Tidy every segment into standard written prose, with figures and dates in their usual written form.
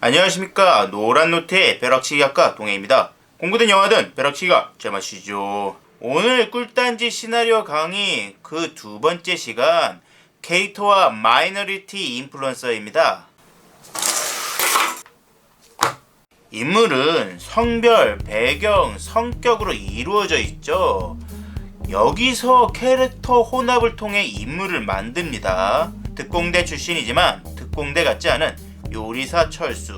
안녕하십니까. 노란노트의 벼락치기학과 동해입니다. 공부든 영화든 벼락치기가 제맛이죠. 오늘 꿀단지 시나리오 강의 그 두 번째 시간, 캐릭터와 마이너리티 인플루언서입니다. 인물은 성별, 배경, 성격으로 이루어져 있죠. 여기서 캐릭터 혼합을 통해 인물을 만듭니다. 특공대 출신이지만 특공대 같지 않은 요리사 철수.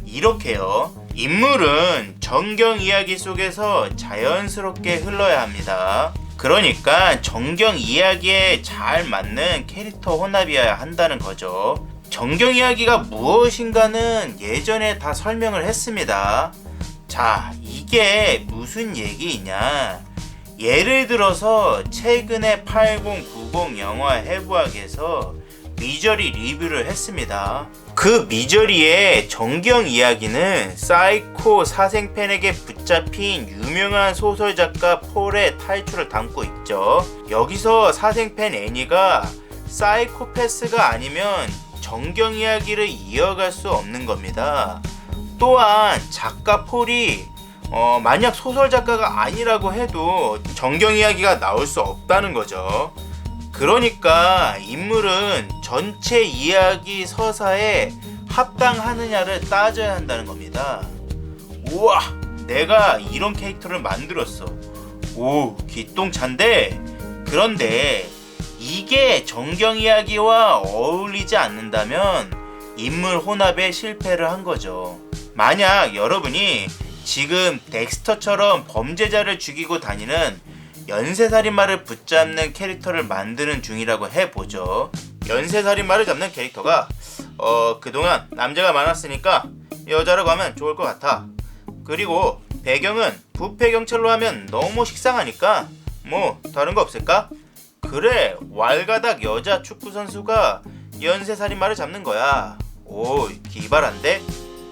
이렇게요. 인물은 정경 이야기 속에서 자연스럽게 흘러야 합니다. 그러니까 정경 이야기에 잘 맞는 캐릭터 혼합이어야 한다는 거죠. 정경 이야기가 무엇인가는 예전에 다 설명을 했습니다. 자, 이게 무슨 얘기냐? 예를 들어서 최근에 8090 영화 해부학에서 미저리 리뷰를 했습니다. 그 미저리의 정경 이야기는 사이코 사생팬에게 붙잡힌 유명한 소설작가 폴의 탈출을 담고 있죠. 여기서 사생팬 애니가 사이코패스가 아니면 정경 이야기를 이어갈 수 없는 겁니다. 또한 작가 폴이 만약 소설작가가 아니라고 해도 정경 이야기가 나올 수 없다는 거죠. 그러니까 인물은 전체 이야기 서사에 합당하느냐를 따져야 한다는 겁니다. 우와, 내가 이런 캐릭터를 만들었어. 오, 기똥찬데? 그런데 이게 정경 이야기와 어울리지 않는다면 인물 혼합에 실패를 한 거죠. 만약 여러분이 지금 덱스터처럼 범죄자를 죽이고 다니는 연쇄살인마를 붙잡는 캐릭터를 만드는 중이라고 해보죠. 연쇄살인마를 잡는 캐릭터가 그동안 남자가 많았으니까 여자라고 하면 좋을 것 같아. 그리고 배경은 부패경찰로 하면 너무 식상하니까 뭐 다른 거 없을까? 그래, 왈가닥 여자 축구선수가 연쇄살인마를 잡는 거야. 오, 기발한데?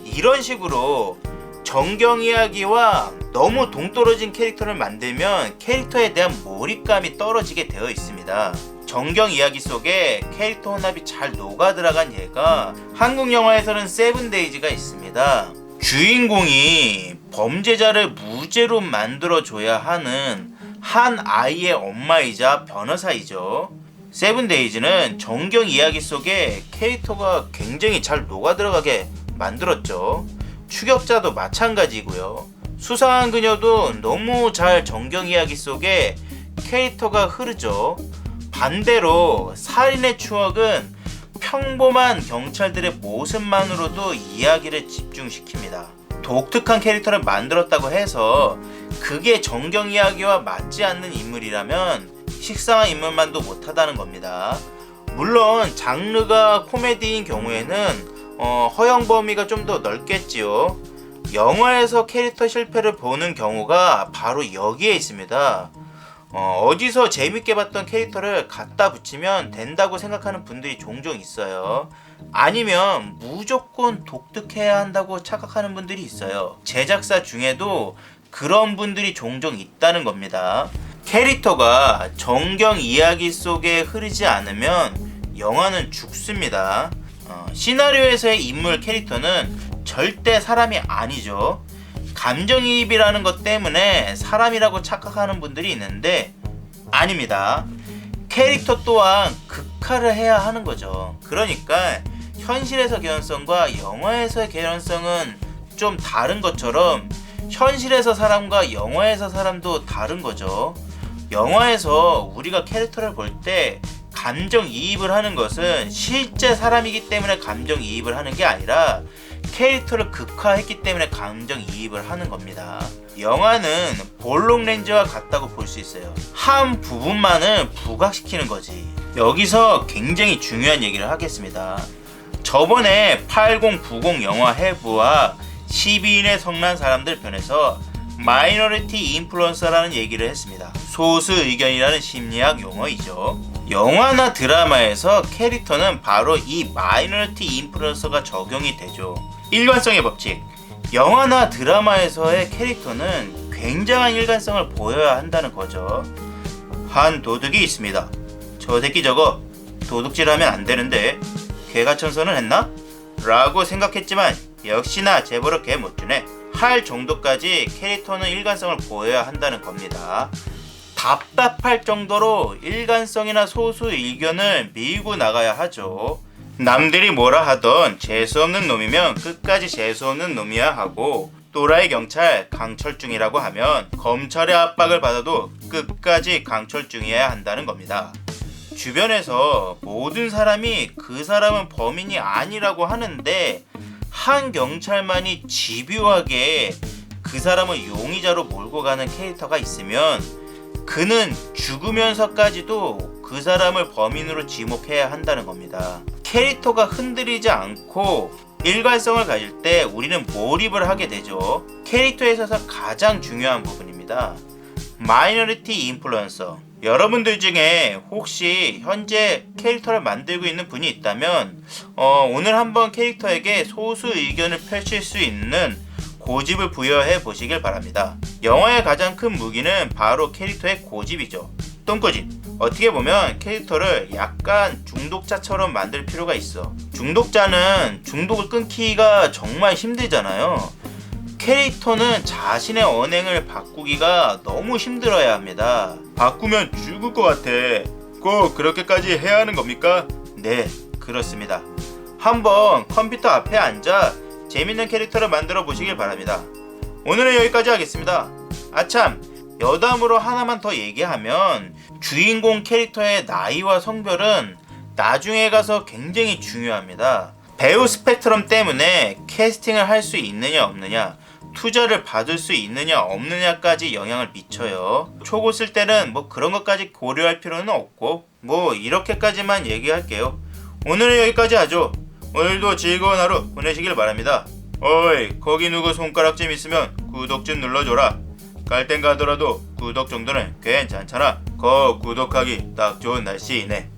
이런 식으로 정경 이야기와 너무 동떨어진 캐릭터를 만들면 캐릭터에 대한 몰입감이 떨어지게 되어 있습니다. 정경 이야기 속에 캐릭터 혼합이 잘 녹아들어간 예가 한국 영화에서는 세븐데이즈가 있습니다. 주인공이 범죄자를 무죄로 만들어줘야 하는 한 아이의 엄마이자 변호사이죠. 세븐데이즈는 정경 이야기 속에 캐릭터가 굉장히 잘 녹아들어가게 만들었죠. 추격자도 마찬가지고요. 수상한 그녀도 너무 잘 정경 이야기 속에 캐릭터가 흐르죠. 반대로 살인의 추억은 평범한 경찰들의 모습만으로도 이야기를 집중시킵니다. 독특한 캐릭터를 만들었다고 해서 그게 정경 이야기와 맞지 않는 인물이라면 식상한 인물만도 못하다는 겁니다. 물론 장르가 코미디인 경우에는 허용 범위가 좀 더 넓겠지요. 영화에서 캐릭터 실패를 보는 경우가 바로 여기에 있습니다. 어디서 재밌게 봤던 캐릭터를 갖다 붙이면 된다고 생각하는 분들이 종종 있어요. 아니면 무조건 독특해야 한다고 착각하는 분들이 있어요. 제작사 중에도 그런 분들이 종종 있다는 겁니다. 캐릭터가 정경 이야기 속에 흐르지 않으면 영화는 죽습니다. 시나리오에서의 인물 캐릭터는 절대 사람이 아니죠. 감정이입이라는 것 때문에 사람이라고 착각하는 분들이 있는데 아닙니다. 캐릭터 또한 극화를 해야 하는 거죠. 그러니까 현실에서 개연성과 영화에서의 개연성은 좀 다른 것처럼 현실에서 사람과 영화에서 사람도 다른 거죠. 영화에서 우리가 캐릭터를 볼 때 감정이입을 하는 것은 실제 사람이기 때문에 감정이입을 하는 게 아니라 캐릭터를 극화했기 때문에 감정이입을 하는 겁니다. 영화는 볼록 렌즈와 같다고 볼 수 있어요. 한 부분만을 부각시키는 거지. 여기서 굉장히 중요한 얘기를 하겠습니다. 저번에 8090 영화 해부와 12인의 성난 사람들 편에서 마이너리티 인플루언서라는 얘기를 했습니다. 소수 의견이라는 심리학 용어이죠. 영화나 드라마에서 캐릭터는 바로 이 마이너리티 인플루언서가 적용이 되죠. 일관성의 법칙. 영화나 드라마에서의 캐릭터는 굉장한 일관성을 보여야 한다는 거죠. 한 도둑이 있습니다. 저 새끼 저거 도둑질하면 안 되는데 개가 천선을 했나? 라고 생각했지만 역시나 제보를 개 못주네. 할 정도까지 캐릭터는 일관성을 보여야 한다는 겁니다. 답답할 정도로 일관성이나 소수 의견을 밀고 나가야 하죠. 남들이 뭐라 하던 재수없는 놈이면 끝까지 재수없는 놈이야 하고, 또라이 경찰 강철중이라고 하면 검찰의 압박을 받아도 끝까지 강철중이어야 한다는 겁니다. 주변에서 모든 사람이 그 사람은 범인이 아니라고 하는데 한 경찰만이 집요하게 그 사람을 용의자로 몰고 가는 캐릭터가 있으면 그는 죽으면서까지도 그 사람을 범인으로 지목해야 한다는 겁니다. 캐릭터가 흔들리지 않고 일관성을 가질 때 우리는 몰입을 하게 되죠. 캐릭터에 있어서 가장 중요한 부분입니다. 마이너리티 인플루언서. 여러분들 중에 혹시 현재 캐릭터를 만들고 있는 분이 있다면 오늘 한번 캐릭터에게 소수 의견을 펼칠 수 있는 고집을 부여해 보시길 바랍니다. 영화의 가장 큰 무기는 바로 캐릭터의 고집이죠. 똥고집. 어떻게 보면 캐릭터를 약간 중독자처럼 만들 필요가 있어. 중독자는 중독을 끊기가 정말 힘들잖아요. 캐릭터는 자신의 언행을 바꾸기가 너무 힘들어야 합니다. 바꾸면 죽을 것 같아. 꼭 그렇게까지 해야 하는 겁니까? 네, 그렇습니다. 한번 컴퓨터 앞에 앉아 재밌는 캐릭터를 만들어 보시길 바랍니다. 오늘은 여기까지 하겠습니다. 아참, 여담으로 하나만 더 얘기하면 주인공 캐릭터의 나이와 성별은 나중에 가서 굉장히 중요합니다. 배우 스펙트럼 때문에 캐스팅을 할 수 있느냐 없느냐, 투자를 받을 수 있느냐 없느냐까지 영향을 미쳐요. 초고 쓸 때는 뭐 그런 것까지 고려할 필요는 없고 뭐 이렇게까지만 얘기할게요. 오늘은 여기까지 하죠. 오늘도 즐거운 하루 보내시길 바랍니다. 어이, 거기 누구 손가락질 있으면 구독 좀 눌러줘라. 갈 땐 가더라도 구독 정도는 괜찮잖아. 구독하기 딱 좋은 날씨이네.